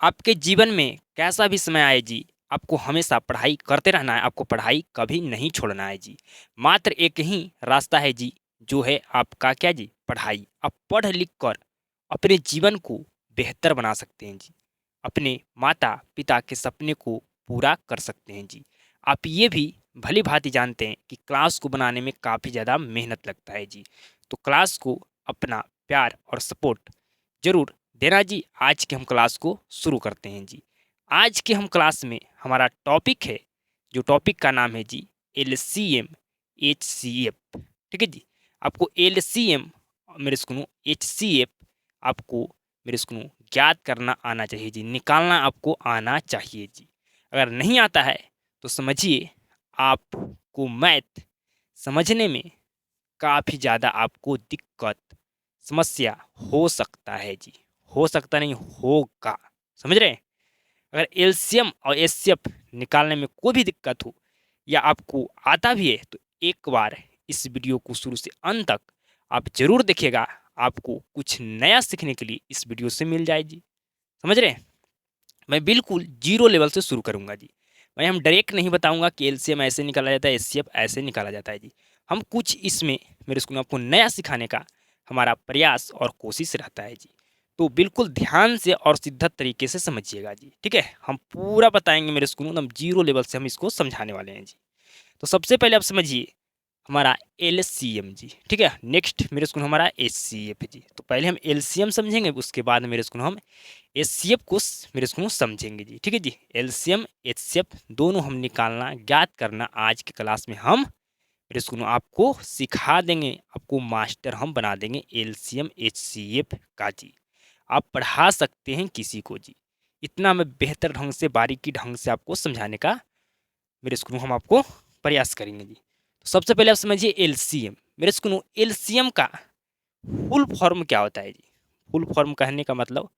आपके जीवन में कैसा भी समय आए जी, आपको हमेशा पढ़ाई करते रहना है, आपको पढ़ाई कभी नहीं छोड़ना है जी। मात्र एक ही रास्ता है जी, जो है आपका क्या जी? पढ़ाई। आप पढ़ लिख कर अपने जीवन को बेहतर बना सकते हैं जी। अपने माता-पिता के सपने को पूरा कर सकते हैं जी। आप ये भी भली-भाँति जानते हैं कि क्लास को बनाने में काफ़ी ज़्यादा मेहनत लगता है जी। तो क्लास को अपना प्यार और सपोर्ट ज़रूर देना जी। आज के हम क्लास को शुरू करते हैं जी। आज के हम क्लास में हमारा टॉपिक है, जो टॉपिक का नाम है जी एलसीएम एचसीएफ। ठीक है जी। आपको एलसीएम मेरे सुनो एचसीएफ आपको मेरे सुनो ज्ञात करना आना चाहिए जी, निकालना आपको आना चाहिए जी। अगर नहीं आता है तो समझिए आपको मैथ समझने में काफ़ी ज़्यादा आपको दिक्कत, समस्या हो सकता है जी। हो सकता नहीं, होगा। समझ रहे हैं? अगर एलसीएम और एचसीएफ निकालने में कोई भी दिक्कत हो या आपको आता भी है तो एक बार इस वीडियो को शुरू से अंत तक आप ज़रूर देखिएगा। आपको कुछ नया सीखने के लिए इस वीडियो से मिल जाए जी। समझ रहे हैं? मैं बिल्कुल ज़ीरो लेवल से शुरू करूँगा जी। मैं हम डायरेक्ट नहीं बताऊँगा कि एलसीएम ऐसे निकाला जाता है, एचसीएफ ऐसे निकाला जाता है जी। हम कुछ इसमें मेरे स्कूल में आपको नया सिखाने का हमारा प्रयास और कोशिश रहता है जी। तो बिल्कुल ध्यान से और शिद्दत तरीके से समझिएगा जी, ठीक है? हम पूरा बताएँगे मेरे स्कूल में, एकदम ज़ीरो लेवल से हम इसको समझाने वाले हैं जी। तो सबसे पहले आप समझिए हमारा एलसीएम जी, ठीक है? नेक्स्ट मेरे स्कूल हमारा एचसीएफ जी। तो पहले हम एलसीएम समझेंगे, उसके बाद मेरे स्कूल हम एचसीएफ को मेरे इसको समझेंगे जी, ठीक है जी। एलसीएम एचसीएफ दोनों हम निकालना ज्ञात करना आज की क्लास में हम मेरे इसको आपको सिखा देंगे, आपको मास्टर हम बना देंगे एलसीएम एचसीएफ का जी। आप पढ़ा सकते हैं किसी को जी। इतना मैं बेहतर ढंग से बारीकी ढंग से आपको समझाने का मेरे स्कूल हम आपको प्रयास करेंगे जी। तो सबसे पहले आप समझिए एलसीएम। मेरे स्कूल एलसीएम का फुल फॉर्म क्या होता है जी? फुल फॉर्म कहने का मतलब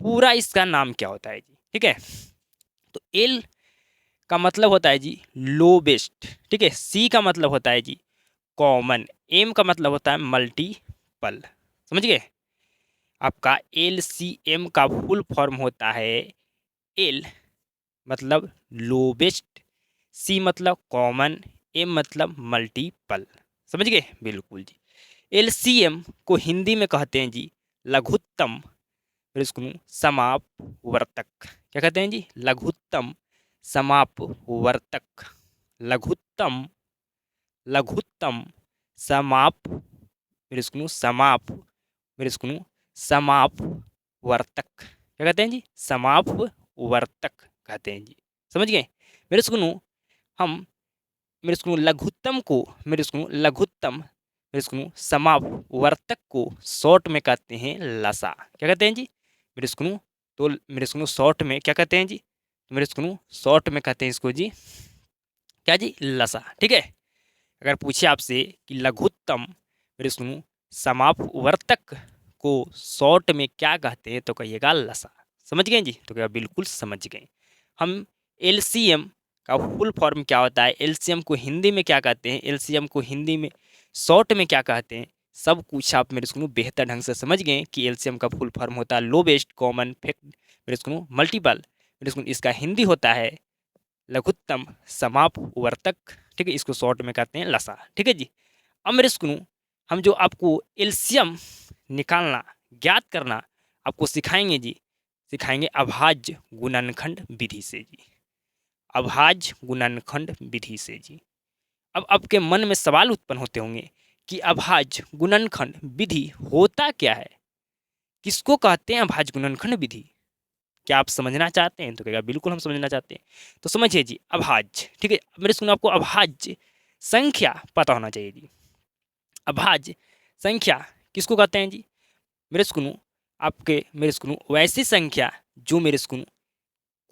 पूरा इसका नाम क्या होता है जी, ठीक है? तो एल का मतलब होता है जी लोवेस्ट, ठीक है? सी का मतलब होता है जी कॉमन, एम का मतलब होता है मल्टीपल। समझ गए? आपका एल सी एम का फुल फॉर्म होता है एल मतलब लोवेस्ट, सी मतलब कॉमन, एम मतलब मल्टीपल। समझ गए? बिल्कुल जी। एल सी एम को हिंदी में कहते हैं जी लघुत्तम, फिर इसको समापवर्तक। क्या कहते हैं जी? लघुत्तम समापवर्तक। लघुत्तम लघुत्तम समाप फिर इसको समाप फिर इसको समापवर्तक। क्या कहते हैं जी? समापवर्तक कहते हैं जी। समझ गए? मेरे सुनो हम मेरे इसको लघुत्तम को मेरे इसको लघुत्तम मेरे इसको समापवर्तक को शॉर्ट में कहते हैं लसा। क्या कहते हैं जी? मेरे इसको तो मेरे इसको शॉर्ट में क्या कहते हैं जी? तो मेरे इसको शॉर्ट में कहते हैं इसको जी क्या जी? लसा। ठीक है? अगर पूछे आपसे कि लघुत्तम मेरे सुनो समापवर्तक को शॉर्ट में क्या कहते हैं तो कहिएगा लसा। समझ गए जी? तो क्या बिल्कुल समझ गए। हम एलसीएम का फुल फॉर्म क्या होता है, एलसीएम को हिंदी में क्या कहते हैं, एलसीएम को हिंदी में शॉर्ट में क्या कहते हैं, सब कुछ आप मेरे सुनो बेहतर ढंग से समझ गए कि एलसीएम का फुल फॉर्म होता है लोवेस्ट कॉमन फैक्ट मेरे सुनो मल्टीपल मेरे सुनो इसका हिंदी होता है लघुत्तम समापवर्तक। ठीक है? इसको शॉर्ट में कहते हैं लसा। ठीक है जी? अब मेरे सुनो हम जो आपको एलसीएम निकालना ज्ञात करना आपको सिखाएंगे जी, सिखाएंगे अभाज्य गुणनखंड विधि से जी। अभाज्य गुणनखंड विधि से जी। अब आपके मन में सवाल उत्पन्न होते होंगे कि अभाज्य गुणनखंड विधि होता क्या है, किसको कहते हैं अभाज्य गुणनखंड विधि? क्या आप समझना चाहते हैं? तो कहेगा बिल्कुल हम समझना चाहते हैं। तो समझिए जी अभाज्य, ठीक है? मेरे सुनो आपको अभाज्य संख्या पता होना चाहिए जी। अभाज्य संख्या किसको कहते हैं जी? मेरे सुनो आपके मेरे सुनो वैसी संख्या जो मेरे सुनो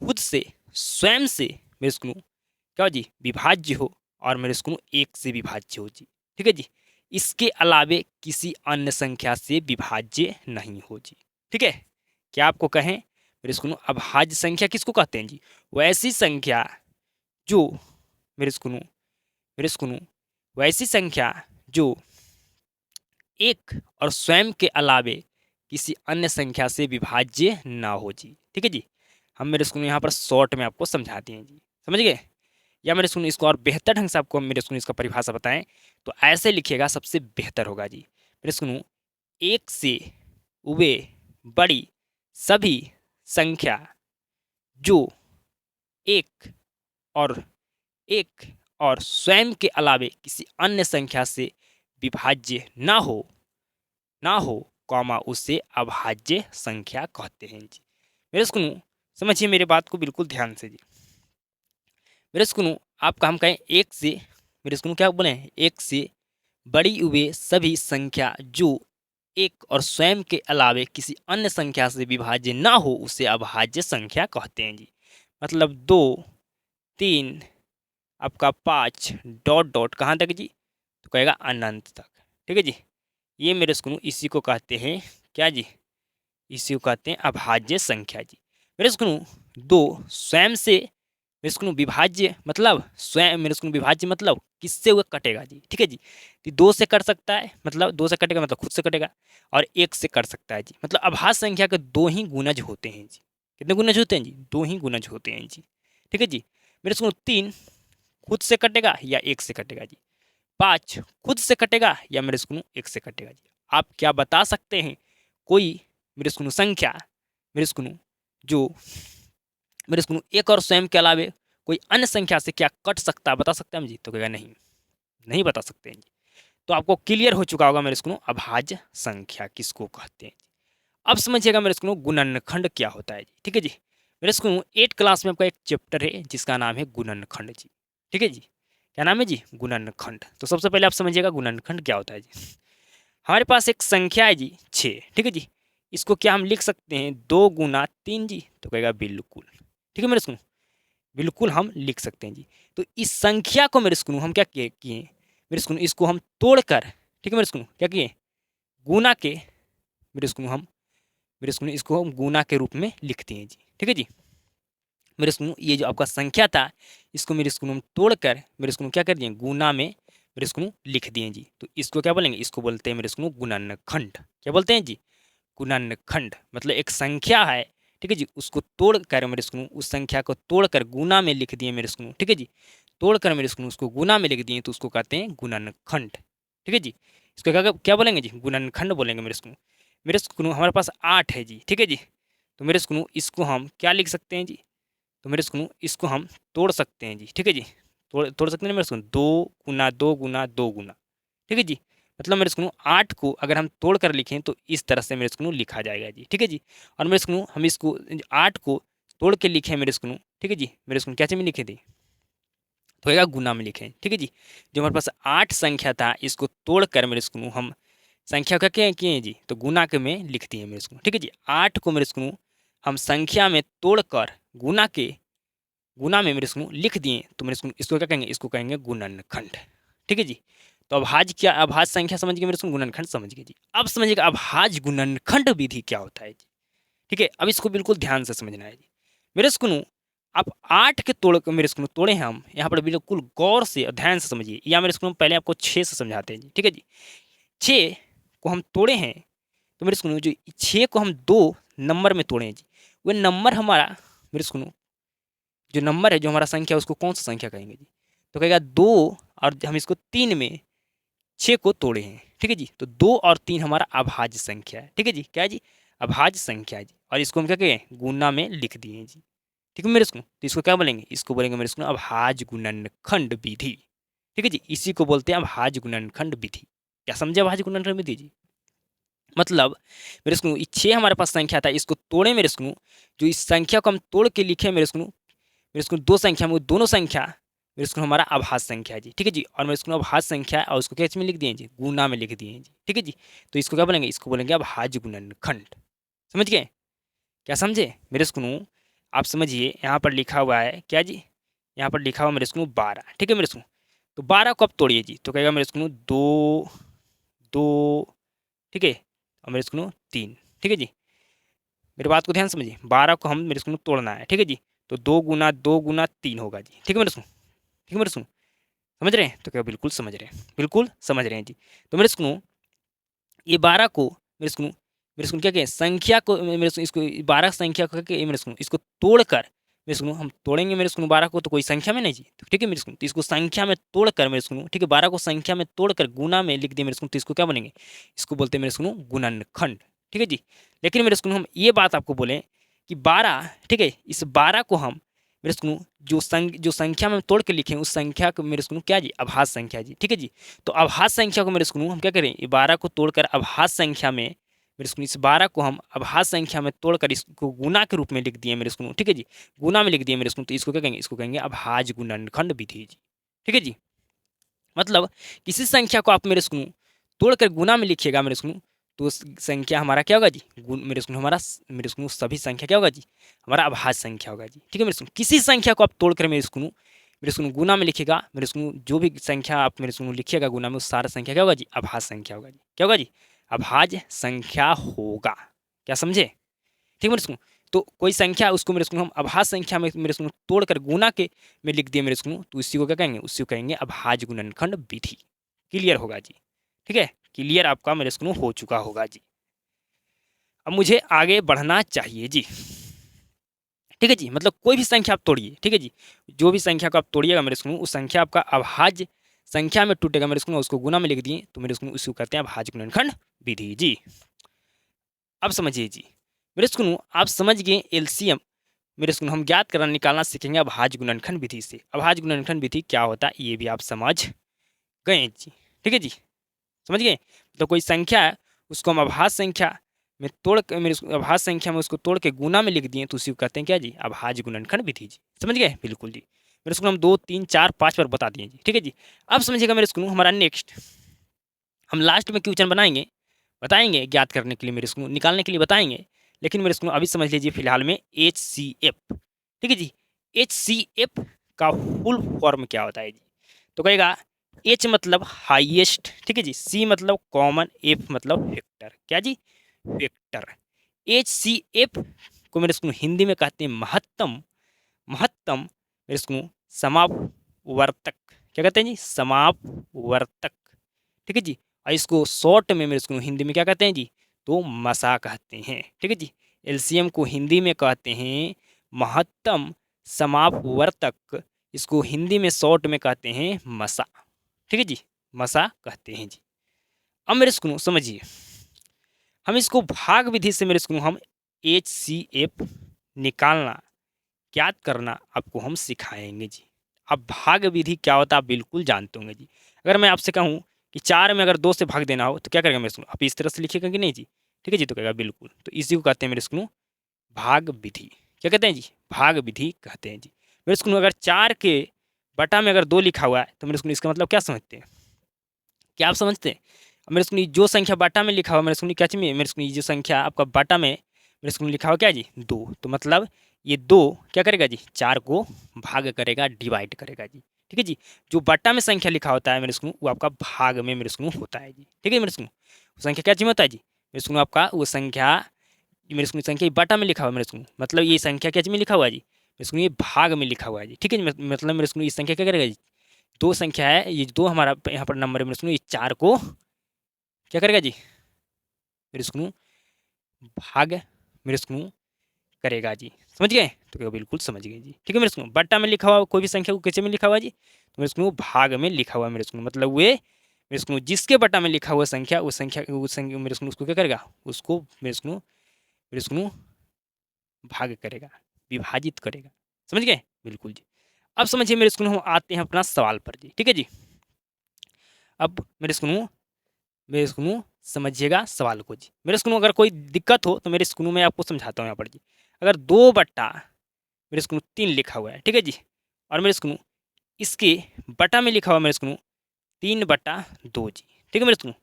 खुद से स्वयं से मेरे सुनो क्या हो जी विभाज्य हो और मेरे सुनो एक से विभाज्य हो जी। ठीक है जी? इसके अलावे किसी अन्य संख्या से विभाज्य नहीं हो जी। ठीक है? क्या आपको कहें मेरे सुनो अभाज्य संख्या किसको कहते हैं जी? वैसी संख्या जो मेरे सुनो वैसी संख्या जो एक और स्वयं के अलावे किसी अन्य संख्या से विभाज्य ना हो जी। ठीक है जी? हम मेरे स्कूल यहाँ पर शॉर्ट में आपको समझाते हैं जी, समझ गए? या मेरे स्कूल इसको और बेहतर ढंग से आपको मेरे स्कूल इसका परिभाषा बताएं तो ऐसे लिखिएगा, सबसे बेहतर होगा जी। मेरे स्कूल एक से वे बड़ी सभी संख्या जो एक और एक और स्वयं के अलावे किसी अन्य संख्या से विभाज्य ना हो कॉमा उसे अभाज्य संख्या कहते हैं जी। मेरे स्कूल समझिए मेरे बात को बिल्कुल ध्यान से जी। मेरे स्कूल आपका हम कहें एक से, मेरे स्कूल क्या बोले, एक से बड़ी हुए सभी संख्या जो एक और स्वयं के अलावे किसी अन्य संख्या से विभाज्य ना हो उसे अभाज्य संख्या कहते हैं जी। मतलब 2, 3, आपका 5 डॉट डॉट कहाँ तक जी, तो कहेगा अनंत तक। ठीक है जी, ये मेरे स्कूल इसी को कहते हैं क्या जी, इसी को कहते हैं अभाज्य संख्या जी। मेरे स्कूल दो स्वयं से मेरे स्कूल विभाज्य मतलब स्वयं, मेरे स्कूल विभाज्य मतलब किससे हुआ कटेगा जी। ठीक है जी, तो 2 से कट सकता है, मतलब 2 से कटेगा मतलब खुद से कटेगा, और 1 से कट सकता है जी। मतलब अभाज्य संख्या के 2 ही गुणज होते हैं जी। कितने गुणज होते हैं जी, 2 ही गुणज होते हैं जी। ठीक है जी, मेरे स्कूल 3 खुद से कटेगा या 1 से कटेगा जी। 5 खुद से कटेगा या मेरे स्कूल 1 से कटेगा जी। आप क्या बता सकते हैं कोई मेरे स्कूल संख्या, मेरे स्कूल जो मेरे स्कूल एक और स्वयं के अलावे कोई अन्य संख्या से क्या कट सकता है, बता सकते हैं हम जी, तो कहेगा नहीं, नहीं बता सकते हैं जी। तो आपको क्लियर हो चुका होगा मेरे स्कूल अभाज्य संख्या किसको कहते हैं। अब समझिएगा मेरे स्कूल गुणनखंड क्या होता है जी। ठीक है जी, मेरे स्कूल 8 क्लास में आपका एक चैप्टर है जिसका नाम है गुणनखंड जी। ठीक है जी, क्या नाम है जी, गुणनखंड। तो सबसे पहले आप समझिएगा गुणनखंड क्या होता है जी। हमारे पास एक संख्या है जी 6। ठीक है जी, इसको क्या हम लिख सकते हैं 2 गुना 3 जी, तो कहेगा बिल्कुल। ठीक है मेरे स्कूल, बिल्कुल हम लिख सकते हैं जी। तो इस संख्या को मेरे स्कूल हम क्या किए मेरे स्कूल, इसको हम तोड़कर, ठीक है मेरे स्कूल, क्या किए गुना के, मेरे स्कूल इसको हम गुना के रूप में लिखते हैं जी। ठीक है जी, मेरे स्कूल ये जो आपका संख्या था इसको मेरे स्कूल हम तोड़कर मेरे स्कूल क्या कर दिए गुना में मेरे स्कूल लिख दिए जी। तो इसको क्या बोलेंगे, इसको बोलते हैं मेरे स्कूल गुणनखंड। क्या बोलते हैं जी, गुणनखंड। मतलब एक संख्या है, ठीक है जी, उसको तोड़कर मेरे स्कूल उस संख्या को तोड़कर गुना में लिख दिए मेरे स्कूल। ठीक है जी, तोड़कर मेरे स्कूल उसको गुना में लिख दिए तो उसको कहते हैं गुणनखंड। ठीक है जी, इसको क्या क्या बोलेंगे जी, गुणनखंड बोलेंगे मेरे स्कूल। मेरे स्कूल हमारे पास 8 है जी। ठीक है जी, तो मेरे स्कूल इसको हम क्या लिख सकते हैं जी, तो मेरे स्कूल इसको हम तोड़ सकते हैं जी। ठीक है जी, तोड़ तोड़ सकते हैं मेरे स्कूल 2 गुना 2 गुना 2 गुना। ठीक है जी, मतलब मेरे स्कूल 8 को अगर हम तोड़ कर लिखें तो इस तरह से मेरे स्कूल लिखा जाएगा जी। ठीक है जी, और मेरे स्कूल हम इसको 8 को तोड़ के लिखे मेरे स्कूल। ठीक है जी, मेरे स्कूल कैसे में लिखे थे, तो होगा गुना में लिखे। ठीक है जी, जो हमारे पास 8 संख्या था इसको तोड़ कर मेरे स्कूल हम संख्या का क्या किए हैं जी, तो गुना के में लिख दिए मेरे स्कूल। ठीक है जी, 8 को मेरे स्कूल हम संख्या में तोड़कर गुना में मेरे स्कूल लिख दिए तो मेरे स्कूल इसको क्या कहेंगे, इसको कहेंगे गुणनखंड। ठीक है जी, तो अभाज्य क्या, अभाज्य संख्या समझ गए मेरे स्कूल, गुणनखंड समझ गए जी। अब समझिएगा अभाज्य गुणनखंड विधि क्या होता है जी। ठीक है, अब इसको बिल्कुल ध्यान से समझना है जी। मेरे स्कूल आप 8 के तोड़ मेरे स्कूल तोड़े हैं हम यहाँ पर, बिल्कुल गौर से और ध्यान से समझिए। या मेरे स्कूल में पहले आपको 6 से समझाते हैं जी। ठीक है जी, 6 को हम तोड़े हैं तो मेरे स्कूल जो 6 को हम 2 नंबर में तोड़े हैं जी, वह नंबर हमारा मेरे स्कूल जो नंबर है जो हमारा संख्या उसको कौन सा संख्या कहेंगे जी, तो कहेगा 2, और हम इसको 3 में 6 को तोड़े हैं। ठीक है जी, तो 2 और 3 हमारा अभाज्य संख्या है। ठीक है जी, क्या है जी, अभाज्य संख्या है जी, और इसको हम क्या कहें गुना में लिख दिए हैं जी। ठीक है मेरे स्कूल, तो इसको क्या बोलेंगे, इसको बोलेंगे मेरे स्कूल अभाज्य गुणनखंड विधि। ठीक है जी, इसी को बोलते हैं अभाज्य गुणनखंड विधि। क्या समझे अभाज्य गुणनखंड विधि जी, मतलब मेरे स्कूल 6 हमारे पास संख्या था इसको तोड़े मेरे स्कूल, जो इस संख्या को हम तोड़ के लिखे मेरे स्कूल 2 संख्या में वो दोनों संख्या मेरे स्कूल हमारा अभाज्य संख्या है जी। ठीक है जी, और मेरे स्कूल अभाज्य संख्या है और उसको कैसे में लिख दिए जी, गुना में लिख दिए हैं जी। ठीक है जी, तो इसको क्या बोलेंगे, इसको बोलेंगे अभाज्य गुणनखंड। समझ गए, क्या समझे मेरे स्कूल, आप समझिए यहाँ पर लिखा हुआ है क्या जी, यहाँ पर लिखा हुआ मेरे स्कूल 12। ठीक है मेरे स्कूल, तो 12 को आप तोड़िए जी, तो कहेगा मेरे स्कूल 2 2, ठीक है, और मेरे स्कूल 3। ठीक है जी, मेरी बात को ध्यान समझिए, 12 को हम मेरे स्कूल तोड़ना है। ठीक है जी, तो 2 गुना 2 गुना 3 होगा जी। ठीक है मेरे स्कूल, ठीक है मेरे स्कूल, समझ रहे हैं, तो क्या बिल्कुल समझ रहे हैं, बिल्कुल समझ रहे हैं जी। तो मेरे स्कूल ये 12 को मेरे स्कूल मेरे सुनो क्या कहें संख्या को मेरे सुनो इसको 12 संख्या को के मेरे सुनो इसको तोड़कर मेरे सुनो हम तोड़ेंगे मेरे सुनो 12 को तो कोई संख्या में नहीं जी, तो ठीक है मेरे सुनो, तो इसको संख्या में तोड़कर मेरे सुनो, ठीक है 12 को संख्या में तोड़कर गुना में लिख दिए मेरे सुनो, तो इसको क्या बनेंगे, इसको बोलते हैं मेरे सुनो गुणनखंड, ठीक है जी। लेकिन मेरे सुनो हम ये बात आपको बोले कि 12, ठीक है, इस 12 को हम मेरे सुनो जो संख्या में तोड़ के लिखें उस संख्या को मेरे सुनो क्या जी अभाज्य संख्या जी, ठीक है जी। तो अभाज्य संख्या को मेरे सुनो हम क्या करें, ये 12 को तोड़कर अभाज्य संख्या में मेरे सुनो इस 12 को हम अभाज्य संख्या में तोड़कर इसको गुना के रूप में लिख दिए मेरे सुनो, ठीक है जी, गुना में लिख दिए मेरे सुनो, तो इसको क्या कहेंगे, इसको कहेंगे अभाज्य गुणनखंड विधि जी, ठीक है जी। मतलब किसी संख्या को आप मेरे सुनो तोड़कर गुना में लिखिएगा मेरे सुनो, तो संख्या हमारा क्या होगा जी मेरे सुनो हमारा मेरे सुनो सभी संख्या क्या होगा जी हमारा अभाज्य संख्या होगा जी, ठीक है मेरे सुनो। किसी संख्या को आप तोड़कर मेरे सुनो गुना में लिखिएगा मेरे सुनो, जो भी संख्या आप मेरे सुनो लिखिएगा गुना में उस सारा संख्या क्या होगा जी अभाज्य संख्या होगा जी, क्या होगा जी अभाज्य संख्या होगा, क्या समझे, ठीक है मेरे सुनो। तो कोई संख्या उसको मेरे सुनो हम अभाज्य संख्या में मेरे सुनो तोड़कर गुना के में लिख दिए मेरे सुनो, तो इसी को क्या कहेंगे, उसी को कहेंगे अभाज्य गुणनखंड विधि। क्लियर होगा जी, ठीक है, क्लियर आपका मेरे सुनो हो चुका होगा जी। अब मुझे आगे बढ़ना चाहिए जी, ठीक है जी। मतलब कोई भी संख्या आप तोड़िए, ठीक है जी, जो भी संख्या को आप तोड़िएगा मेरे सुनो उस संख्या आपका अभाज्य संख्या में टूटेगा मेरे सुनो, उसको गुना में लिख दिए तो मेरे सुनो उसको कहते हैं अभाज्य गुणनखंड विधि जी। अब समझिए जी मेरे सुनो आप समझ गए एलसीएम मेरे सुनो हम ज्ञात करना निकालना सीखेंगे अभाज्य गुणनखंड विधि से। अभाज्य गुणनखंड विधि क्या होता है ये भी आप समझ गए जी, ठीक है जी, समझ गए। तो कोई संख्या है उसको हम अभाज्य संख्या में तोड़ के मेरे अभाज्य संख्या में उसको तोड़ के गुना में लिख दिए तो उसी को कहते हैं क्या जी अभाज्य गुणनखंड विधि जी, समझ गए, बिल्कुल जी। मेरे स्कूल हम 2 3 4 5 पर बता दिए जी, ठीक है जी। अब समझिएगा मेरे स्कूल हमारा नेक्स्ट हम लास्ट में क्वेश्चन बनाएंगे, बताएंगे ज्ञात करने के लिए मेरे स्कूल निकालने के लिए बताएंगे, लेकिन मेरे स्कूल अभी समझ लीजिए फिलहाल में HCF, ठीक है जी। HCF का फुल फॉर्म क्या होता है जी, तो कहेगा H मतलब हाईएस्ट, ठीक है जी, C मतलब कॉमन, F मतलब वेक्टर, क्या जी वेक्टर। HCF को मेरे स्कूल हिंदी में कहते हैं महत्तम, महत्तम मेरे स्कूल समापवर्तक, क्या कहते हैं जी समापवर्तक, ठीक है जी। और इसको शॉर्ट में मेरे स्कूल हिंदी में क्या कहते हैं जी तो मसा कहते हैं, ठीक है जी। एलसीएम को हिंदी में कहते हैं महत्तम समापवर्तक, इसको हिंदी में शॉर्ट में कहते हैं मसा, ठीक है जी, मसा कहते हैं जी। अब मेरे स्कूल समझिए हम इसको भाग विधि से मेरे स्कूल हम HCF निकालना ज्ञात करना आपको हम सिखाएंगे जी। अब भाग विधि क्या होता है आप बिल्कुल जानते होंगे जी। अगर मैं आपसे कहूँ कि 4 में अगर 2 से भाग देना हो तो क्या करेगा मेरे स्कूल आप इस तरह से लिखिएगा कि नहीं जी, ठीक है जी, तो कहेगा बिल्कुल, तो इसी को कहते हैं मेरे स्कूल भाग विधि, क्या कहते हैं जी भाग विधि कहते हैं जी। मेरे स्कूल अगर 4 के बटा में अगर 2 लिखा हुआ है तो मेरे स्कूल इसका मतलब क्या समझते हैं, क्या आप समझते हैं। मेरे स्कूल जो संख्या बाटा में लिखा हुआ मेरे स्कूल क्या चाहिए, मेरे स्कूल जो संख्या आपका बाटा में मेरे स्कूल लिखा हुआ क्या जी 2, तो मतलब ये 2 क्या करेगा जी 4 को भाग करेगा, डिवाइड करेगा जी, ठीक है जी। जो बाटा में संख्या लिखा होता है मेरे स्कूल वो आपका भाग में मेरे स्कूल होता है जी, ठीक है मेरे स्कूल संख्या क्या चाहिए होता है जी मेरे स्कूल आपका वो संख्या मेरे स्कूल संख्या बाटा में लिखा हुआ है मेरे स्कूल, मतलब ये संख्या क्या में लिखा हुआ है जी मेरे स्कूल ये भाग में लिखा हुआ है जी, ठीक है जी। मतलब मेरे स्कूल ये संख्या क्या करेगा जी 2 संख्या है, ये 2 हमारा यहाँ पर नंबर है मेरे स्कूल, ये 4 को क्या करेगा जी मेरे स्कूल भाग मेरे स्कूल करेगा जी, समझ गए, तो क्या बिल्कुल समझ गए जी, ठीक है मेरे स्कूल। बट्टा में लिखा हुआ कोई भी संख्या को कैसे में लिखा हुआ जी तो मेरे स्कूल भाग में लिखा हुआ मेरे स्कूल, मतलब वे मेरे स्कूल जिसके बट्टा में लिखा हुआ संख्या उस संख्या मेरे स्कूल उसको क्या करेगा उसको मेरे स्कूल भाग करेगा, विभाजित करेगा, समझ गए, बिल्कुल जी। अब समझिए मेरे स्कूल हम आते हैं अपना सवाल पर जी, ठीक है जी। अब मेरे स्कूल समझिएगा सवाल को जी। मेरे स्कूल अगर कोई दिक्कत हो तो मेरे स्कूल में आपको समझाता हूँ यहाँ पर जी। अगर 2 बट्टा मेरे स्कूल 3 लिखा हुआ है, ठीक है जी, और मेरे स्कूल इसके बटा में लिखा हुआ मेरे स्कूल 3 बटा 2 जी, ठीक है मेरे स्कूल।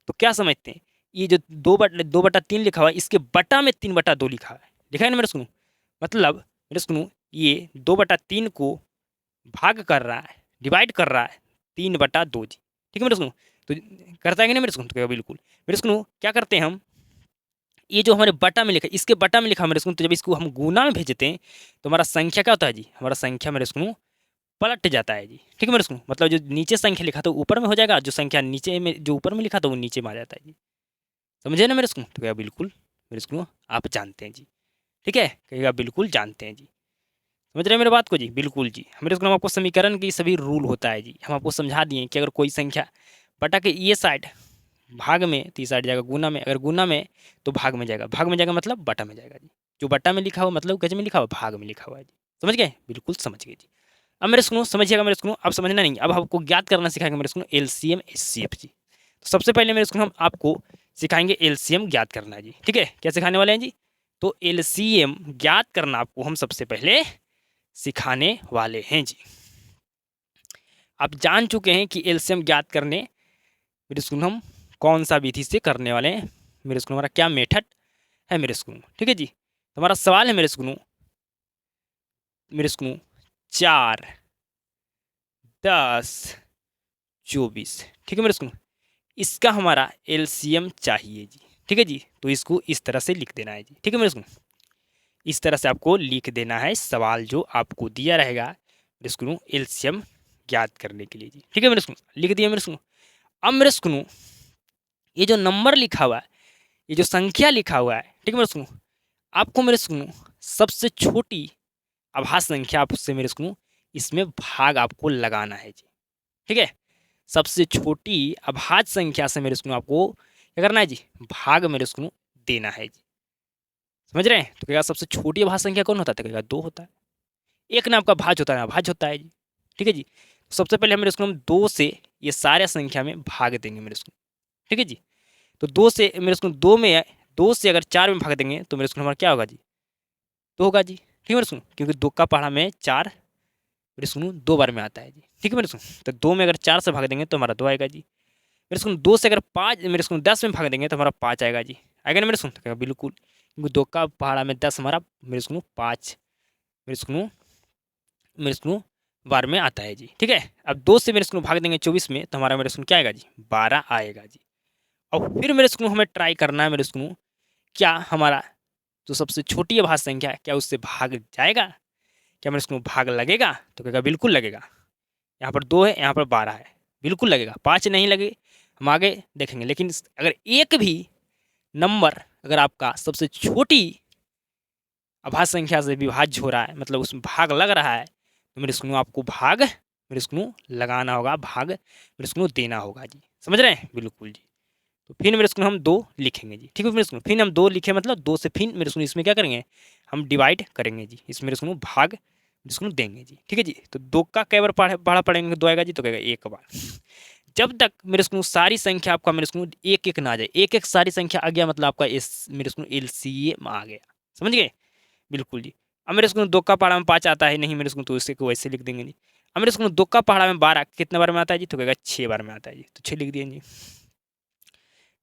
तो क्या समझते हैं ये जो 2 बटा 3 लिखा हुआ है इसके बटा में 3 बटा 2 लिखा है, लिखा है ना मेरे स्कूल, मतलब मेरे स्कूल ये 2 बटा 3 को भाग कर रहा है, डिवाइड कर रहा है 3 बटा 2 जी, ठीक है मेरे स्कूल। तो करता है कि नहीं मेरे स्कूल, तो बिल्कुल मेरे स्कूल क्या करते हैं हम ये जो हमारे बटा में लिखा है इसके बटा में लिखा मेरे स्कूल, तो जब इसको हम गुना में भेजते हैं तो हमारा संख्या क्या होता है जी हमारा संख्या मेरे स्कूल पलट जाता है जी, ठीक है मेरे स्कूल। मतलब जो नीचे संख्या लिखा था ऊपर में हो जाएगा, जो संख्या नीचे में जो ऊपर में लिखा था वो नीचे में आ जाता है जी, समझे ना मेरे स्कूल? तो कहेगा बिल्कुल मेरे स्कूल आप जानते हैं जी। ठीक है, कहेगा बिल्कुल जानते हैं जी। समझ रहे हैं मेरे बात को जी? बिल्कुल जी। मेरे स्कूल में आपको समीकरण की सभी रूल होता है जी। हम आपको समझा दिए कि अगर कोई संख्या बटा के ये साइड भाग में तो ये साइड जाएगा गुना में, अगर गुना में तो भाग में जाएगा, भाग में जाएगा मतलब बटा में जाएगा जी। जो बटा में लिखा हुआ मतलब गज में लिखा हुआ भाग में लिखा हुआ है जी। समझ गए? बिल्कुल समझ गए जी। अब मेरे स्कूल समझिएगा मेरे स्कूल, अब समझना नहीं, अब आपको ज्ञात करना सिखाएंगे मेरे स्कूल एलसीएम एचसीएफ जी। तो सबसे पहले मेरे स्कूल हम आपको सिखाएंगे एलसीएम ज्ञात करना है जी। ठीक है, क्या सिखाने वाले हैं जी? तो एलसीएम ज्ञात करना आपको हम सबसे पहले सिखाने वाले हैं जी। आप जान चुके हैं कि एलसीएम ज्ञात करने मेरे स्कूल हम कौन सा विधि से करने वाले हैं, मेरे स्कूल हमारा क्या मेथड है मेरे स्कूल। ठीक है जी, तो हमारा सवाल है मेरे स्कूल 4, 10, 24। ठीक है मेरे स्कूल, इसका हमारा एलसीएम चाहिए जी। ठीक है जी, तो इसको इस तरह से लिख देना है जी। ठीक है मेरे स्कूल, इस तरह से आपको लिख देना है सवाल जो आपको दिया रहेगा मेरे स्कूल एलसीएम ज्ञात करने के लिए जी। ठीक है मेरे स्कूल, लिख दिया मेरे स्कूल। अब मेरे स्कूल ये जो नंबर लिखा हुआ है, ये जो संख्या लिखा हुआ है, ठीक है मेरे स्कूल, आपको मेरे स्कूल सबसे छोटी अभाज्य संख्या आपसे मेरे स्कूल इसमें भाग आपको लगाना है जी। ठीक है, सबसे छोटी अभाज्य संख्या से मेरे स्कूल आपको क्या करना है जी? भाग मेरे स्कूल देना है जी। समझ रहे हैं? तो कहेगा सबसे छोटी अभाज्य संख्या कौन होता है? तो कहेगा 2 होता है। एक नाम का भाज्य होता है, अभाज्य होता है जी। ठीक है जी, तो सबसे पहले मेरे स्कूल हम 2 से ये सारे संख्या में भाग देंगे मेरे स्कूल। ठीक है जी, तो 2 से मेरे स्कूल 2 में 2 से अगर 4 में भाग देंगे तो मेरे स्कूल हमारा क्या होगा जी? 2 होगा जी। ठीक है मेरे स्कूल, क्योंकि 2 का पहाड़ा में 4 मेरे स्कूल 2 बार में आता है जी। ठीक है मेरे स्कूल, तो 2 में अगर 4 से भाग देंगे तो हमारा 2 आएगा जी। मेरे स्कूल 2 से अगर 5 मेरे स्कूल 10 में भाग देंगे तो हमारा 5 आएगा जी। आएगा ना मेरे स्कूल? तो कहेगा बिल्कुल, क्योंकि 2 का पहाड़ा में 10 हमारा मेरे स्कूल 5 मेरे स्कूल बार में आता है जी। ठीक है, अब 2 से मेरे स्कूल भाग देंगे 24 में तो हमारा मेरे स्कूल क्या आएगा जी? 12 आएगा जी। और फिर मेरे स्कूल हमें ट्राई करना है मेरे स्कूल, क्या हमारा जो सबसे छोटी अभाज्य संख्या है क्या उससे भाग जाएगा? क्या मेरे स्कूल भाग लगेगा? तो कहेगा बिल्कुल लगेगा। यहाँ पर 2 है, यहाँ पर 12 है, बिल्कुल लगेगा। 5 नहीं लगे, हम आगे देखेंगे। लेकिन अगर एक भी नंबर अगर आपका सबसे छोटी अभाज्य संख्या से विभाज्य हो रहा है, मतलब उसमें भाग लग रहा है, तो मेरे स्कूल आपको भाग मेरे स्कूल लगाना होगा, भाग मेरे स्कूल देना होगा जी। समझ रहे हैं? बिल्कुल जी। तो फिर मेरे स्कूल हम 2 लिखेंगे जी। ठीक है मेरे स्कूल, फिर हम 2 लिखे मतलब 2 से फिर मेरे स्कूल इसमें क्या करेंगे? हम डिवाइड करेंगे जी। इसमें मेरे स्कूल भाग मेरे स्कूल देंगे जी। ठीक है जी, तो 2 का कई बार पढ़ा पड़ेंगे? 2 आएगा जी, तो कहेगा 1 बार। जब तक मेरे स्कूल सारी संख्या आपका मेरे स्कूल 1-1 ना आ जाए, 1-1 सारी संख्या आ गया मतलब आपका मेरे स्कूल एलसीएम आ गया। समझ गए? बिल्कुल जी। अब मेरे स्कूल 2 का पहाड़ा में 5 आता है नहीं मेरे स्कूल, तो इसे को वैसे लिख देंगे जी। अब मेरे स्कूल 2 का पहाड़ा में 12 कितने बार में आता है जी? तो कहेगा 6 बार में आता है जी, तो 6 लिख दिए जी।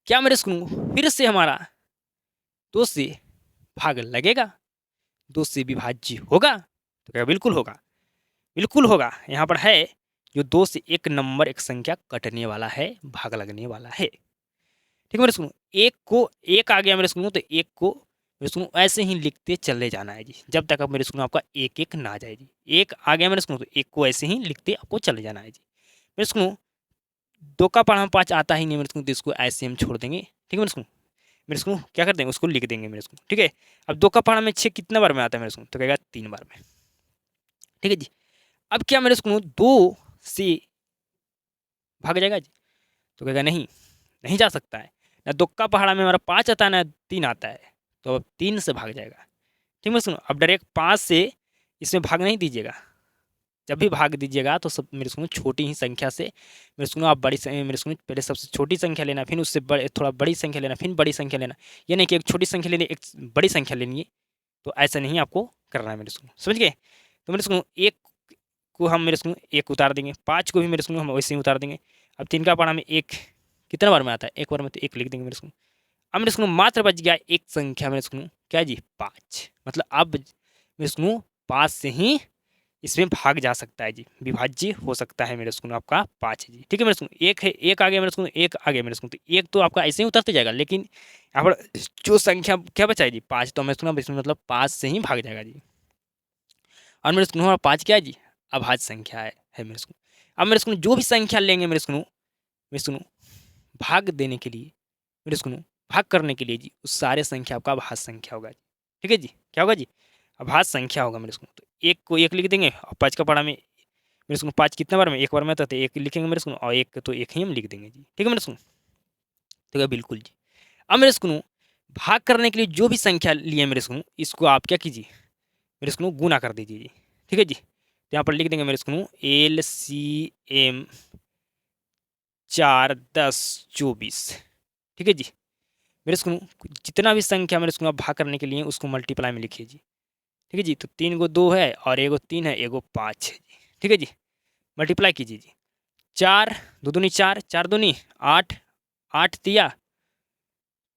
क्या मेरे स्कूल फिर से हमारा 2 से भाग लगेगा? 2 से विभाज्य होगा? तो कहेगा बिल्कुल होगा, बिल्कुल होगा। यहाँ पर है जो 2 से एक नंबर एक संख्या कटने वाला है, भाग लगने वाला है। ठीक है मेरे स्कूल, एक को एक आ गया मेरे स्कूल, तो एक को मेरे स्कूल ऐसे ही लिखते चले जाना है जी, जब तक अब मेरे स्कूल आपका 1-1 ना आ जाए जी। एक आ गया मेरे स्कूल, तो एक को ऐसे ही लिखते आपको चले जाना है जी। मेरे स्कूल 2 का पहाड़ा में 5 आता ही नहीं मेरे स्कूल, तो इसको ऐसे हम छोड़ देंगे। ठीक है मेरे स्कूल क्या कर देंगे? उसको लिख देंगे मेरे स्कूल। ठीक है, अब 2 का पहाड़ा में 6 कितना बार में आता है मेरे स्कूल? तो कहेगा 3 बार में। ठीक है जी, अब क्या मेरे स्कूल 2 से भाग जाएगा जी? तो कहेगा नहीं, नहीं जा सकता है। ना 2 का पहाड़ा में हमारा 5 आता है ना 3 आता है, तो अब 3 से भाग जाएगा। ठीक है सुनो, अब डायरेक्ट 5 से इसमें भाग नहीं दीजिएगा। जब भी भाग दीजिएगा तो सब मेरे स्कूल छोटी ही संख्या से मेरे स्कूल आप मेरे स्कूल पहले सबसे छोटी संख्या लेना, फिर उससे थोड़ा बड़ी संख्या लेना, फिर बड़ी संख्या लेना। ये नहीं कि एक छोटी संख्या लेनी एक बड़ी संख्या लेनी है, तो ऐसा नहीं आपको करना है मेरे स्कूल। समझ गए? तो मेरे स्कूल 1 को हम मेरे स्कूल 1 उतार देंगे, 5 को भी मेरे स्कूल हम वैसे ही उतार देंगे। अब 3 का पहाड़ा में 1 कितना बार में आता है? 1 बार में, तो 1 लिख देंगे मेरे स्कूल। अब मेरे स्कूल मात्र बच गया एक संख्या मेरे स्कूल क्या जी? 5। मतलब अब मेरे स्कूल 5 से ही इसमें भाग जा सकता है जी, विभाज्य हो सकता है मेरे स्कूल आपका 5 है जी। ठीक है मेरे स्कूल, 1 है, 1 आ गया मेरे स्कूल, 1 आ गया मेरे स्कूल, तो 1 तो आपका ऐसे ही उतरते जाएगा, लेकिन यहाँ पर जो संख्या क्या बचा है जी? 5। तो मेरे स्कूल इसमें मतलब 5 से ही भाग जाएगा जी। और मेरे स्कूल हमारा 5 क्या है जी? अभाज्य संख्या है मेरे स्कूल। अब मेरे स्कूल जो भी संख्या लेंगे मेरे स्कूल भाग देने के लिए मेरे स्कूल भाग करने के लिए जी उस सारे संख्या आपका अभाज्य संख्या होगा जी। ठीक है जी, क्या होगा जी, अभाज्य संख्या होगा मेरे स्कूल। तो एक को एक लिख देंगे और 5 का पढ़ा में मेरे स्कूल 5 कितना बार में, एक बार में तो एक लिखेंगे मेरे स्कूल, और एक तो एक ही हम लिख देंगे जी। ठीक है मेरे स्कूल, तो क्या बिल्कुल जी। अब मेरे स्कूल भाग करने के लिए जो भी संख्या लिए मेरे स्कूल, इसको आप क्या कीजिए मेरे स्कूल गुना कर दीजिए जी। ठीक है जी, तो यहाँ पर लिख देंगे मेरे स्कूल LCM 4, 10, 24। ठीक है जी, मेरे स्कूल जितना भी संख्या मेरे स्कूल आप भाग करने के लिए उसको मल्टीप्लाई में लिखिए जी। ठीक है जी, तो 3 को 2 है और एगो 3 है, एगो 5 है जी। ठीक है जी, मल्टीप्लाई कीजिए जी। 4 दो दूनी 4, 4 दूनी 8, 8 तिया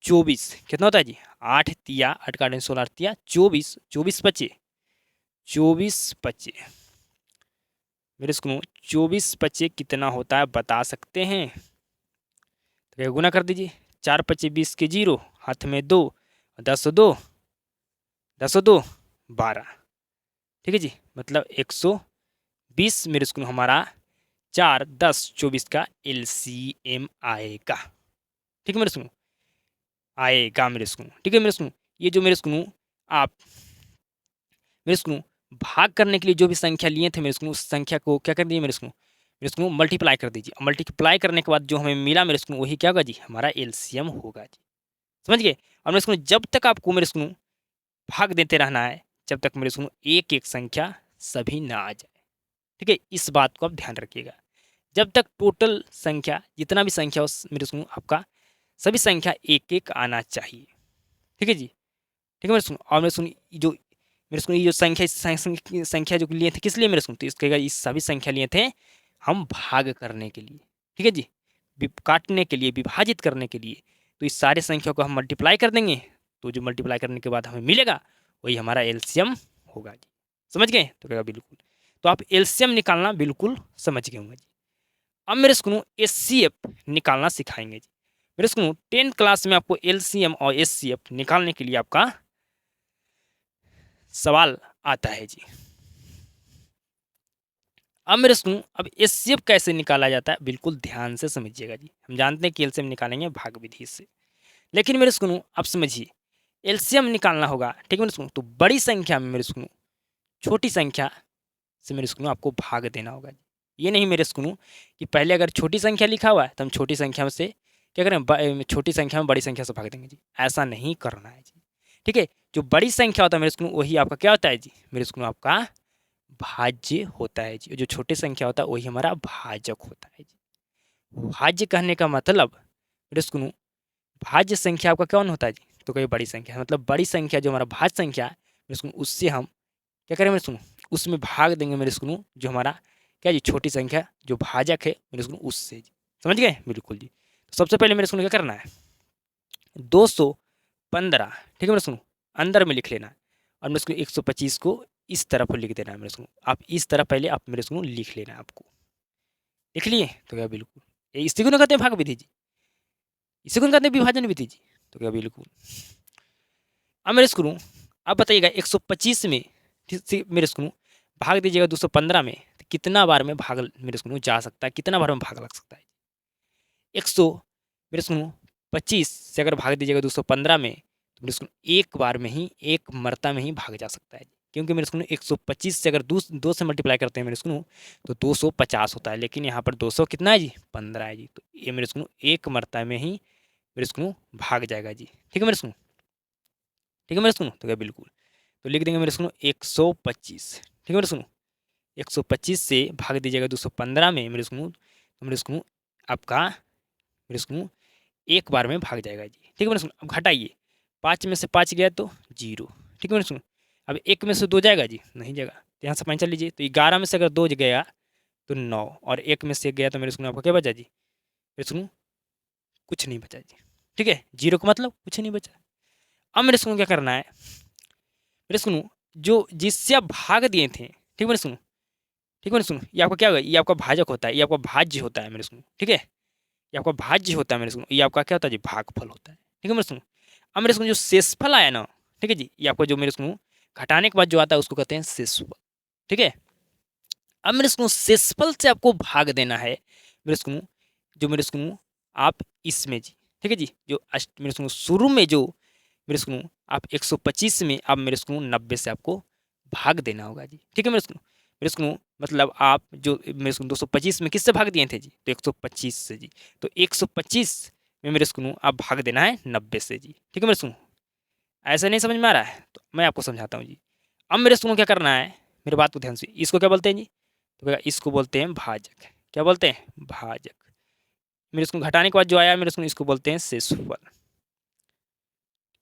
24, कितना होता है जी 8 तिया 8 का 16 तिया 24, 24 पचे 24 पचे मेरे स्कूल 24 पचे कितना होता है बता सकते हैं? तो गुना कर दीजिए। 4 पचे 20 के 0, हाथ में 2, 10 2, 10 2 12। ठीक है जी, मतलब 120 मेरे स्कूल हमारा 4, 10, 24 का LCM आएगा। ठीक है मेरे स्कूल, आएगा मेरे स्कूल। ठीक है मेरे स्कूल, ये जो मेरे स्कूल आप मेरे स्कूल भाग करने के लिए जो भी संख्या लिए थे मेरे स्कूल, उस संख्या को क्या कर दिए मेरे स्कूल मल्टीप्लाई कर दीजिए। मल्टीप्लाई करने के बाद जो हमें मिला मेरे स्कूल वही क्या होगा जी हमारा LCM होगा जी। समझ गए? और मेरे स्कूल जब तक आपको मेरे स्कूल भाग देते रहना है जब तक मेरे स्कूल एक एक संख्या सभी ना आ जाए। ठीक है, इस बात को आप ध्यान रखिएगा। जब तक टोटल संख्या जितना भी संख्या हो मेरे स्कूल आपका सभी संख्या एक एक आना चाहिए। ठीक है जी, ठीक है मेरे स्कूल। और मेरे स्कूल जो मेरे स्कूल ये जो संख्या जो लिए थे किस लिए मेरे स्कूल, तो इसके इस सभी संख्या लिए थे हम भाग करने के लिए। ठीक है जी, काटने के लिए, विभाजित करने के लिए। तो इस सारे संख्या को हम मल्टीप्लाई कर देंगे, तो जो मल्टीप्लाई करने के बाद हमें मिलेगा वही हमारा LCM होगा जी। समझ गए? तो कहेगा बिल्कुल। तो आप LCM निकालना बिल्कुल समझ गए होंगे जी। अब मेरे स्कूल SCF निकालना सिखाएंगे जी। मेरे स्कूल 10th क्लास में आपको LCM और SCF निकालने के लिए आपका सवाल आता है जी। अब मेरे स्कूल अब SCF कैसे निकाला जाता है बिल्कुल ध्यान से समझिएगा जी। हम जानते हैं कि LCM निकालेंगे भाग विधि से, लेकिन मेरे स्कूल आप समझिए LCM निकालना होगा। ठीक है मेरे स्कूल, तो बड़ी संख्या में मेरे स्कूल छोटी संख्या से मेरे स्कूल आपको भाग देना होगा जी। ये नहीं मेरे स्कूल कि पहले अगर छोटी संख्या लिखा हुआ है तो हम छोटी संख्या में से क्या करें, छोटी संख्या में बड़ी संख्या से भाग देंगे जी। ऐसा नहीं करना है जी। ठीक है, जो बड़ी संख्या होता है मेरे स्कूल वही आपका क्या होता है जी मेरे स्कूल आपका भाज्य होता है जी। जो छोटी संख्या होता है वही हमारा भाजक होता है जी। भाज्य कहने का मतलब मेरे स्कूल भाज्य संख्या आपका कौन होता है जी, तो कोई बड़ी संख्या, मतलब बड़ी संख्या जो हमारा भाज्य संख्या है मेरे स्कूल उससे हम क्या करें मेरे स्कूल उसमें भाग देंगे मेरे स्कूल जो हमारा क्या जी छोटी संख्या जो भाजक है मेरे स्कूल उससे जी। समझ गए? बिल्कुल जी। तो सबसे पहले मेरे स्कूल क्या करना है 215। ठीक है मेरे स्कूल अंदर में लिख लेना है, और मेरे स्कूल 125 को इस तरफ लिख देना है मेरे स्कूल। आप इस तरफ पहले आप मेरे स्कूल लिख लेना है आपको। लिख लिए? तो क्या बिल्कुल इसी को ना कहते हैं भाग विधि जी, इसी को कहते हैं विभाजन विधि जी। तो क्या बिल्कुल। अब मेरे स्कूल आप बताइएगा 125 में मेरे स्कूल भाग दीजिएगा 215 में, तो कितना बार में भाग मेरे स्कूल जा सकता है, कितना बार में भाग लग सकता है? 100 मेरे स्कूल 25 से अगर भाग दीजिएगा 215 में तो मेरे स्कूल एक बार में ही एक मरता में ही भाग जा सकता है, क्योंकि मेरे स्कूल 125 से अगर दो से मल्टीप्लाई करते हैं मेरे स्कूल तो 250 होता है, लेकिन यहाँ पर 200 कितना है जी 15 है जी। तो ये मेरे स्कूल एक मरता में ही मेरे स्कूल भाग जाएगा जी। ठीक है मेरे स्कूल, ठीक है मेरे स्कूल। तो क्या बिल्कुल, तो लिख देंगे मेरे स्कूल 125। ठीक है मेरे स्कूल, 125 से भाग दीजिएगा 215 में मेरे स्कूल, तो मेरे स्कूल आपका मेरे स्कूल एक बार में भाग जाएगा जी। ठीक है मेरे स्कूल। अब घटाइए, 5 में से 5 गया तो 0। ठीक है मेरे स्कूल। अब 1 में से 2 जाएगा जी, नहीं जाएगा, तो यहाँ से पैंचल लीजिए, तो 11 में से अगर 2 गया तो 9, और 1 में से 1 गया तो मेरे स्कूल आपका क्या बचा जी मेरे स्कूल कुछ नहीं बचा जी। ठीक है, 0 का मतलब कुछ नहीं बचा। अब मेरे स्कूल क्या करना है मेरे स्कूल जो जिससे आप भाग दिए थे, ठीक है मेरे स्कूल, ठीक है मेरे स्कूल, ये आपका क्या होगा, ये आपका भाजक होता है, ये आपका भाज्य होता है मेरे स्कूल। ठीक है, ये आपका भाज्य होता है मेरे स्कूल, ये आपका क्या होता है जी भागफल होता है। ठीक है मेरे स्कूल। अब मेरे स्कूल जो शेषफल आया ना, ठीक है जी, ये आपको जो मेरे स्कूल घटाने के बाद जो आता है उसको कहते हैं शेषफल। ठीक है, अब मेरे स्कूल शेषफल से आपको भाग देना है मेरे स्कूल जो मेरे स्कूल आप इसमें जी, ठीक है जी। जो मेरे सुनो शुरू में जो मेरे सुनो आप 125 में अब मेरे सुनो 90 से आपको भाग देना होगा जी। ठीक है मेरे सुनो मतलब आप जो मेरे सुनो 225 में किससे भाग दिए थे जी, तो 125 से जी। तो 125 में मेरे सुनो आप भाग देना है 90 से जी। ठीक है मेरे सुनो, ऐसा नहीं समझ में आ रहा है तो मैं आपको समझाता हूँ जी। अब मेरे सुनो क्या करना है, मेरे बात को ध्यान से, इसको क्या बोलते हैं जी, तो भैया इसको बोलते हैं भाजक। क्या बोलते हैं, भाजक। मेरे इसको घटाने के बाद जो आया मेरे इसको बोलते हैं शेषफल।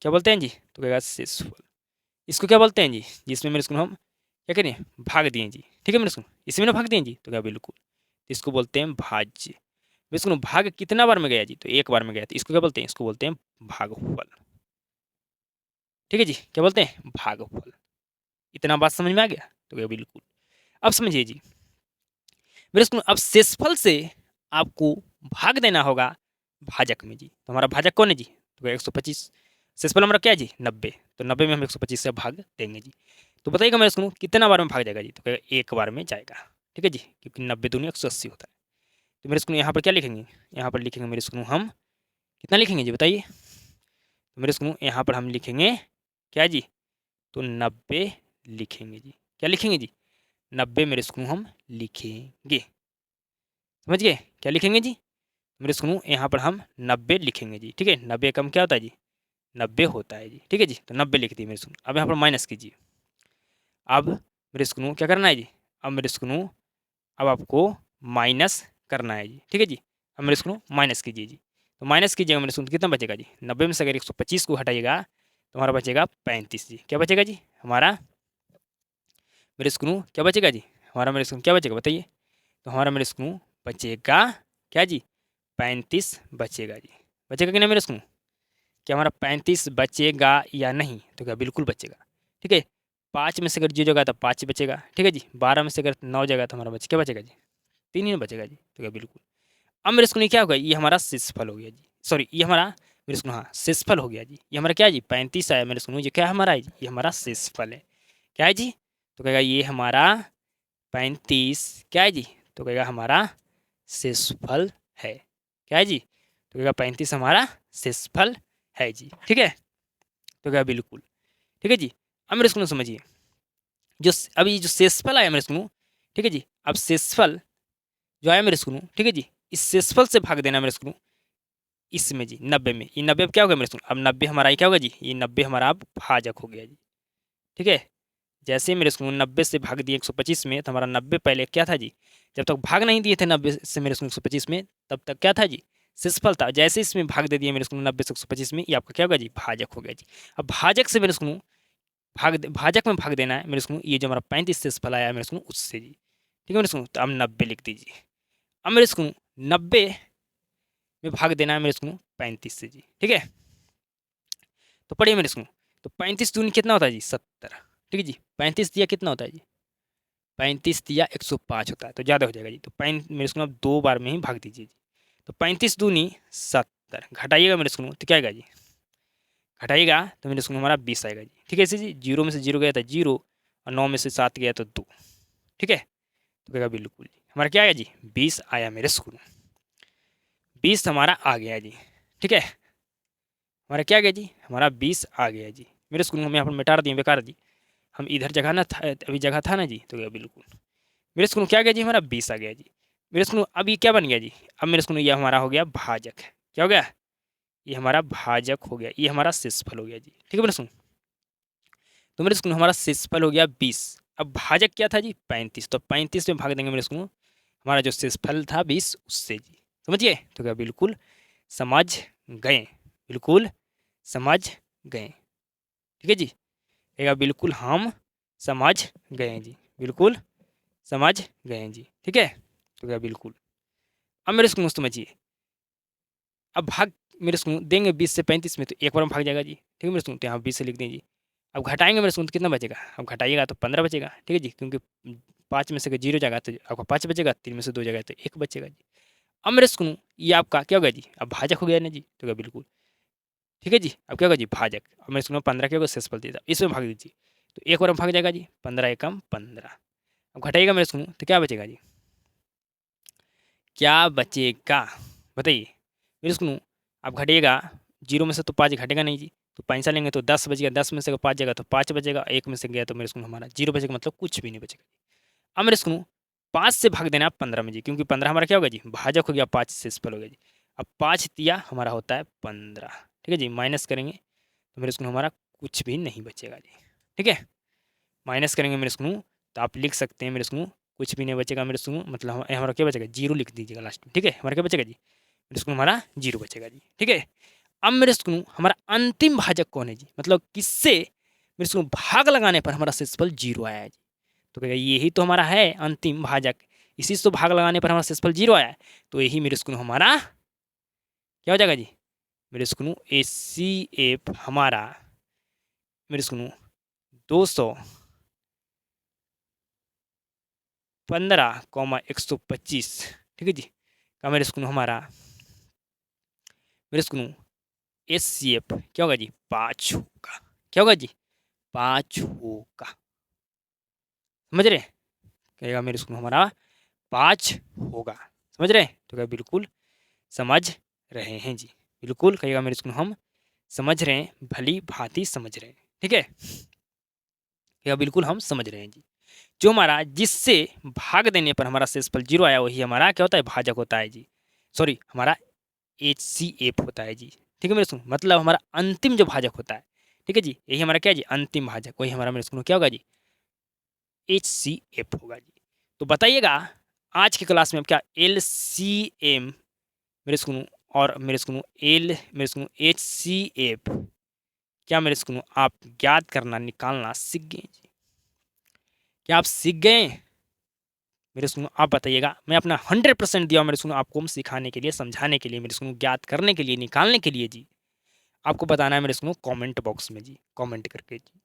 क्या बोलते हैं जी, तो कहेगा शेषफल। इसको क्या बोलते हैं जी, जिसमें मेरे इसको हम क्या करें, भाग दिए जी। ठीक है मेरे इसको इसमें ना भाग दिए जी, तो क्या बिल्कुल, तो इसको बोलते हैं भाज्य। मेरे इसको भाग कितना बार में गया जी, तो एक बार में गया, तो इसको क्या बोलते हैं, इसको बोलते हैं भागफल। ठीक है जी, क्या बोलते हैं, भागफल। इतना बात समझ में आ गया, तो क्या बिल्कुल। अब समझिए जी मेरे इसको अब शेषफल से आपको भाग देना होगा भाजक में जी। तो हमारा भाजक कौन है जी, तो 125। शेषफल हमारा क्या है जी, 90। तो 90 में हम 125 से भाग देंगे जी। तो बताइएगा मेरे इसको कितना बार में भाग जाएगा जी, तो कहेगा एक बार में जाएगा। ठीक है जी, क्योंकि 90 दूनी 180 होता है। तो मेरे इसको यहाँ पर क्या लिखेंगे, यहाँ पर लिखेंगे मेरे इसको हम कितना लिखेंगे जी बताइए, तो मेरे इसको यहाँ पर हम लिखेंगे क्या जी, तो 90 लिखेंगे जी। क्या लिखेंगे जी, 90 मेरे इसको हम लिखेंगे। समझ गए, क्या लिखेंगे जी, मेरे सुनो यहाँ पर हम 90 लिखेंगे जी। ठीक है, 90 कम क्या होता है जी, 90 होता है जी। ठीक है जी, तो 90 लिख दिए मेरे सुनो। अब यहाँ पर माइनस कीजिए। अब मेरे सुनो क्या करना है जी, अब मेरे सुनो अब आपको माइनस करना है जी। ठीक है जी, अब मेरे सुनो माइनस कीजिए जी। तो माइनस कीजिएगा मेरे सुनो कितना बचेगा जी, 90 में से अगर 125 को हटाइएगा तो हमारा बचेगा 35 जी। क्या बचेगा जी हमारा, मेरे सुनो क्या बचेगा जी, हमारा मेरे सुनो क्या बचेगा बताइए, तो हमारा मेरे सुनो बचेगा क्या जी, 35 बचेगा जी। बचेगा कि नहीं मेरे सुनो, क्या हमारा 35 बचेगा या नहीं, तो क्या बिल्कुल बचेगा। ठीक है, 5 में से अगर 0 जगह तो 5 बचेगा। ठीक है जी, 12 में से अगर 9 जगह तो हमारा क्या बचेगा जी, 3 ही बचेगा जी। तो क्या बिल्कुल। अब मेरे सुनो क्या होगा, ये हमारा शेषफल हो गया जी। सॉरी ये हमारा मेरे सुनो हाँ शेषफल हो गया जी। ये हमारा क्या है जी, 35 आया मेरे सुनो, ये क्या हमारा है जी, ये हमारा शेषफल है। क्या है जी, तो कहेगा ये हमारा 35 क्या है जी, तो कहेगा हमारा शेषफल है। क्या है जी, तो कहेगा 35 हमारा शेषफल है जी। ठीक है, तो क्या बिल्कुल। ठीक है जी, अब मेरे सुनो समझिए, जो अभी जो शेषफल आया मेरे सुनो, ठीक है जी, अब शेषफल जो आया मेरे सुनो, ठीक है जी, इस शेषफल से भाग देना मेरे सुनो इसमें जी 90 में। ये 90 अब क्या होगा मेरे सुनो, अब 90 हमारा क्या होगा जी, ये 90 हमारा अब भाजक हो गया जी। ठीक है, जैसे मेरे स्कूल 90 से भाग दिए 125 में, तो हमारा 90 पहले क्या था जी, जब तक भाग नहीं दिए थे 90 से मेरे स्कूल 125 में, तब तक क्या था जी, शेषफल था। जैसे इसमें भाग दे दिए मेरे स्कूल 90 से 125 में, ये आपका क्या होगा जी, भाजक हो गया जी। अब भाजक से मेरे स्कूल भाजक में भाग देना है मेरे स्कूल, ये जो हमारा 35 शेषफल आया है मेरे स्कूल उससे जी। ठीक है मेरे स्कूल, तो अब 90 लिख दीजिए। अब मेरे स्कूल 90 में भाग देना है मेरे स्कूल 35 से जी। ठीक है, तो पढ़िए मेरे स्कूल, तो 35 दूनी कितना होता है जी, 70। ठीक है जी, 35 दिया कितना होता है जी, 35 दिया 105 होता है, तो ज़्यादा हो जाएगा जी। तो मेरे स्कूल आप 2 बार में ही भाग दीजिए जी। तो 35 दूनी 70, घटाइएगा मेरे स्कूल तो क्या आएगा जी, घटाइएगा तो मेरे स्कूल हमारा 20 आएगा जी। ठीक है ऐसे जी, 0 में से 0 गया था 0, और 9 में से 7 गया तो 2। ठीक है, तो कहेगा बिल्कुल जी हमारा क्या आया जी, 20 आया मेरे स्कूल, 20 हमारा आ गया जी। ठीक है, हमारा क्या आ गया जी, हमारा 20 आ गया जी। मेरे स्कूल में हम यहाँ पर मिटा दिए बेकार जी, हम इधर जगह ना था, अभी जगह था ना जी, तो क्या बिल्कुल मेरे स्कूल क्या गया जी, हमारा 20 आ गया जी। मेरे स्कूल अब ये क्या बन गया जी, अब मेरे स्कूल ये हमारा हो गया भाजक। क्या हो गया, ये हमारा भाजक हो गया, ये हमारा शेषफल हो गया जी। ठीक है मेरे स्कूल, तो मेरे स्कूल हमारा शेषफल हो गया 20। अब भाजक क्या था जी, 35, तो 35 में भाग देंगे मेरे स्कूल, हमारा जो शेषफल था 20 उससे जी। समझिए, तो क्या बिल्कुल समझ गए, बिल्कुल समझ गए। ठीक है जी, कहेगा बिल्कुल हम समझ गए जी, बिल्कुल समझ गए जी। ठीक है, तो क्या बिल्कुल। अब मेरे स्कूल समझिए, अब भाग मेरे स्कूल देंगे 20 से 35 में, तो एक बार में भाग जाएगा जी। ठीक है मेरे स्कूल, तो यहाँ 20 से लिख दें जी। अब घटाएंगे मेरे स्कूल तो कितना बचेगा, अब घटाइएगा तो 15 बचेगा। ठीक है जी, क्योंकि 5 में से अगर 0 जाएगा तो आपका 5 बचेगा, 3 में से 2 जाएगा तो 1 बचेगा जी। अब मेरे स्कूल ये आपका क्या होगा जी, अब भाजक हो गया ना जी, तो क्या बिल्कुल। ठीक है जी, अब क्या होगा जी भाजक, अब मेरे स्कूल 15 क्या होगा, शेषफल दिया था इसमें भाग दीजिए, तो एक बार में भाग जाएगा जी, 15 एकम 15। अब घटाइएगा मेरे स्कूल तो क्या बचेगा जी, क्या बचेगा बताइए मेरे सुनो। अब घटिएगा, 0 में से तो 5 घटेगा नहीं जी, तो पैसा लेंगे तो 10 बचेगा, 10 में से 5 जाएगा तो 5 बचेगा, 1 में से गया तो मेरे स्कूल हमारा 0 बचेगा, मतलब कुछ भी नहीं बचेगा। अब मेरे स्कूल 5 से भाग देना 15 में जी, क्योंकि 15 हमारा क्या होगा जी, भाजक हो गया, 5 से सफल हो गया जी। अब 5 तिया हमारा होता है 15, ठीक है जी। माइनस करेंगे तो मेरे स्कूल हमारा कुछ भी नहीं बचेगा जी, ठीक है। माइनस करेंगे मेरे स्कूल, तो आप लिख सकते हैं मेरे स्कूल कुछ भी नहीं बचेगा मेरे स्कूल, मतलब हमारा क्या बचेगा, 0 लिख दीजिएगा लास्ट में, ठीक है। हमारा क्या बचेगा जी, मेरे स्कूल हमारा 0 बचेगा जी, ठीक है। अब मेरे स्कूल हमारा अंतिम भाजक कौन है जी, मतलब किससे मेरे स्कूल भाग लगाने पर हमारा शेषफल 0 आया है जी। तो कहेगा यही तो हमारा है अंतिम भाजक, इसी से तो भाग लगाने पर हमारा शेषफल 0 आया है, तो यही मेरे स्कूल हमारा क्या हो जाएगा जी, मेरे स्कूल HCF हमारा मेरे स्कूल 215,125, ठीक है जी। का मेरे स्कूल हमारा मेरे स्कूल HCF क्या होगा जी, 5 होगा। क्या होगा जी, 5 होगा, समझ रहे। कहेगा मेरे स्कूल हमारा 5 होगा, समझ रहे। तो क्या बिल्कुल समझ रहे हैं जी, बिल्कुल कहेगा मेरे स्कूल हम समझ रहे हैं, भली भांति समझ रहे हैं, ठीक है। कहेगा बिल्कुल हम समझ रहे हैं जी। जो हमारा जिससे भाग देने पर हमारा शेषफल 0 आया वही हमारा क्या होता है, भाजक होता है जी। सॉरी, हमारा HCF होता है जी, ठीक है मेरे स्कूल, मतलब हमारा अंतिम जो भाजक होता है, ठीक है जी। यही हमारा क्या जी, अंतिम भाजक, वही हमारा मेरे स्कूल क्या होगा जी, HCF होगा जी। तो बताइएगा आज की क्लास में अब क्या LCM मेरे स्कूल और मेरे स्कूल मेरे स्कूल HCF क्या मेरे स्कूल आप ज्ञात करना निकालना सीख गए जी। क्या आप सीख गए मेरे स्कूल, आप बताइएगा। मैं अपना 100% दिया मेरे स्कूल आपको सिखाने के लिए, समझाने के लिए, मेरे स्कूल ज्ञात करने के लिए, निकालने के लिए जी। आपको बताना है मेरे स्कूल कमेंट बॉक्स में जी, कमेंट करके जी।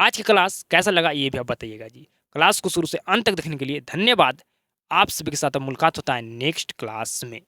आज की क्लास कैसा लगा ये भी आप बताइएगा जी। क्लास को शुरू से अंत तक देखने के लिए धन्यवाद। आप सभी के साथ अब मुलाकात होता है नेक्स्ट क्लास में।